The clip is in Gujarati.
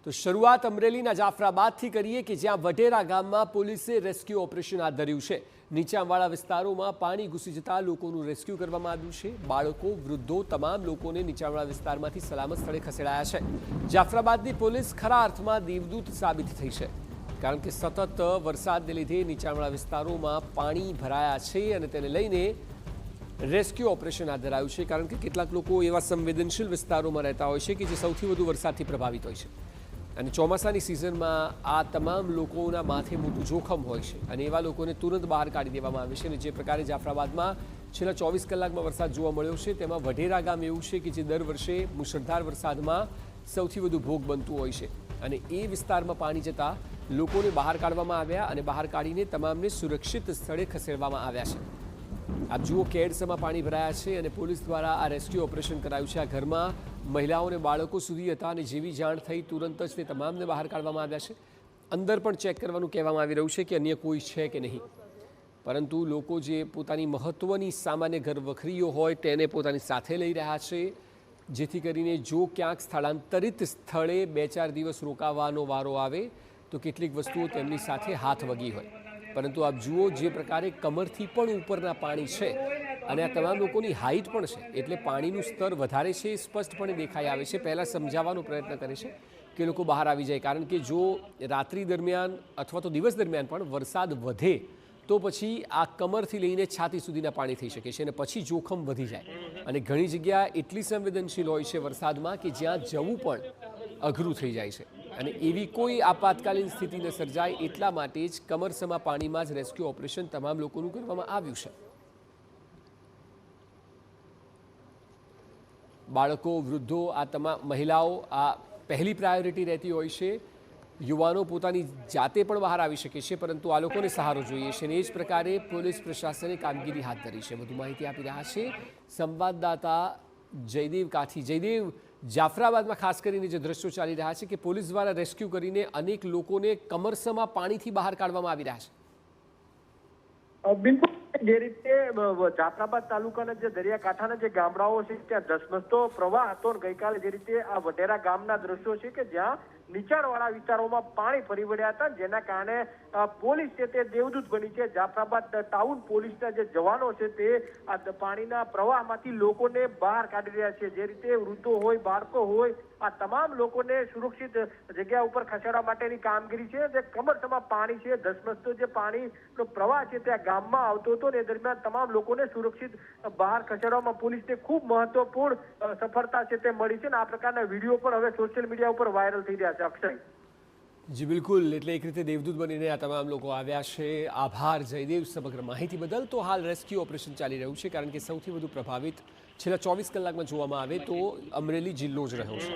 તો શરૂઆત અમરેલીના જાફરાબાદથી કરીએ કે જ્યાં વઢેરા ગામમાં પોલીસે રેસ્ક્યુ ઓપરેશન હાથ ધર્યું છે। નીચાણવાળા વિસ્તારોમાં પાણી ઘૂસી જતા લોકોનું રેસ્ક્યુ કરવામાં આવ્યું છે। બાળકો, વૃદ્ધો તમામ લોકોને નીચાણવાળા વિસ્તારમાંથી સલામત સ્થળે ખસેડાયા છે। જાફરાબાદની પોલીસ ખરા અર્થમાં દેવદૂત સાબિત થઈ છે, કારણ કે સતત વરસાદને લીધે નીચાણવાળા વિસ્તારોમાં પાણી ભરાયા છે અને તેને લઈને રેસ્ક્યુ ઓપરેશન હાથ ધરાયું છે। કારણ કે કેટલાક લોકો એવા સંવેદનશીલ વિસ્તારોમાં રહેતા હોય છે કે જે સૌથી વધુ વરસાદથી પ્રભાવિત હોય છે અને ચોમાસાની સિઝનમાં આ તમામ લોકોના માથે મોટું જોખમ હોય છે અને એવા લોકોને તુરંત બહાર કાઢી દેવામાં આવે છે। અને જે પ્રકારે જાફરાબાદમાં છેલ્લા 24 કલાકમાં વરસાદ જોવા મળ્યો છે તેમાં વઢેરા ગામ એવું છે કે જે દર વર્ષે મુશળધાર વરસાદમાં સૌથી વધુ ભોગ બનતું હોય છે અને એ વિસ્તારમાં પાણી જતાં લોકોને બહાર કાઢવામાં આવ્યા અને બહાર કાઢીને તમામને સુરક્ષિત સ્થળે ખસેડવામાં આવ્યા છે। આપ જુઓ, કેડસમાં પાણી ભરાયા છે અને પોલીસ દ્વારા આ રેસ્ક્યુ ઓપરેશન કરાયું છે। આ ઘરમાં મહિલાઓ અને બાળકો સુધી હતા અને જેવી જાણ થઈ તુરંત જ તે તમામને બહાર કાઢવામાં આવ્યા છે। અંદર પણ ચેક કરવાનું કહેવામાં આવી રહ્યું છે કે અન્ય કોઈ છે કે નહીં, પરંતુ લોકો જે પોતાની મહત્ત્વની સામાન્ય ઘર વખરીઓ હોય તેને પોતાની સાથે લઈ રહ્યા છે, જેથી કરીને જો ક્યાંક સ્થળાંતરિત સ્થળે 2-4 દિવસ રોકાવાનો વારો આવે તો કેટલીક વસ્તુઓ તેમની સાથે હાથ વગી હોય। પરંતુ આપ જુઓ, જે પ્રકારે કમરથી પણ ઉપરના પાણી છે અને આ તમામ લોકોની હાઈટ પણ છે, એટલે પાણીનું સ્તર વધારે છે એ સ્પષ્ટપણે દેખાઈ આવે છે। પહેલાં સમજાવવાનો પ્રયત્ન કરે છે કે લોકો બહાર આવી જાય, કારણ કે જો રાત્રિ દરમિયાન અથવા તો દિવસ દરમિયાન પણ વરસાદ વધે તો પછી આ કમરથી લઈને છાતી સુધીના પાણી થઈ શકે છે અને પછી જોખમ વધી જાય અને ઘણી જગ્યા એટલી સંવેદનશીલ હોય છે વરસાદમાં કે જ્યાં જવું પણ અઘરું થઈ જાય છે અને એવી કોઈ આપાતકાલીન સ્થિતિ ન સર્જાય એટલા માટે જ કમરસમા પાણીમાં જ રેસ્ક્યુ ઓપરેશન તમામ લોકોનું કરવામાં આવ્યું છે। બાળકો, વૃદ્ધો, આ તમામ મહિલાઓ આ પહેલી પ્રાયોરિટી રહેતી હોય છે। યુવાનો પોતાની જાતે પણ બહાર આવી શકે છે, પરંતુ આ લોકોને સહારો જોઈએ છે અને એ જ પ્રકારે પોલીસ પ્રશાસને કામગીરી હાથ ધરી છે। વધુ માહિતી આપી રહ્યા છે સંવાદદાતા જયદેવ કાઠી। જયદેવ, જાફરાબાદમાં ખાસ કરીને જે દ્રશ્યો ચાલી રહ્યા છે કે પોલીસ દ્વારા રેસ્ક્યુ કરીને અનેક લોકોને કમરસમાં પાણીથી બહાર કાઢવામાં આવી રહ્યા છે। બિલકુલ, જે રીતે જાફરાબાદ તાલુકાના જે દરિયાકાંઠાના જે ગામડાઓ છે ત્યાં ધસમસતો પ્રવાહ હતો। ગઈકાલે જે રીતે આ વઢેરા ગામના દ્રશ્યો છે કે જ્યાં નીચાણવાળા વિસ્તારોમાં પાણી ફરી વળ્યા હતા, જેના કારણે પોલીસ છે તે દેવદૂત બની છે। જાફરાબાદ ટાઉન પોલીસના જે જવાનો છે તે આ પાણીના પ્રવાહમાંથી લોકોને બહાર કાઢી રહ્યા છે। જે રીતે વૃદ્ધો હોય, બાળકો હોય, આ તમામ લોકોને સુરક્ષિત જગ્યા ઉપર ખસેડવા માટેની કામગીરી છે। જે કમરસમાં પાણી છે, ધસમસતો જે પાણીનો પ્રવાહ છે ત્યાં ગામમાં આવતો હતો ને એ દરમિયાન તમામ લોકોને સુરક્ષિત બહાર ખસેડવામાં પોલીસને ખૂબ મહત્વપૂર્ણ સફળતા છે તે મળી છે અને આ પ્રકારના વિડીયો પણ હવે સોશિયલ મીડિયા ઉપર વાયરલ થઈ રહ્યા છે। અક્ષય જી બિલકુલ, એટલે એક રીતે દેવદૂત બનીને આ તમામ લોકો આવ્યા છે। આભાર જયદેવ સમગ્ર માહિતી બદલ। તો હાલ રેસ્ક્યુ ઓપરેશન ચાલી રહ્યું છે, કારણ કે સૌથી વધુ પ્રભાવિત છેલ્લા 24 કલાકમાં જોવામાં આવે તો અમરેલી જિલ્લો જ રહ્યો છે।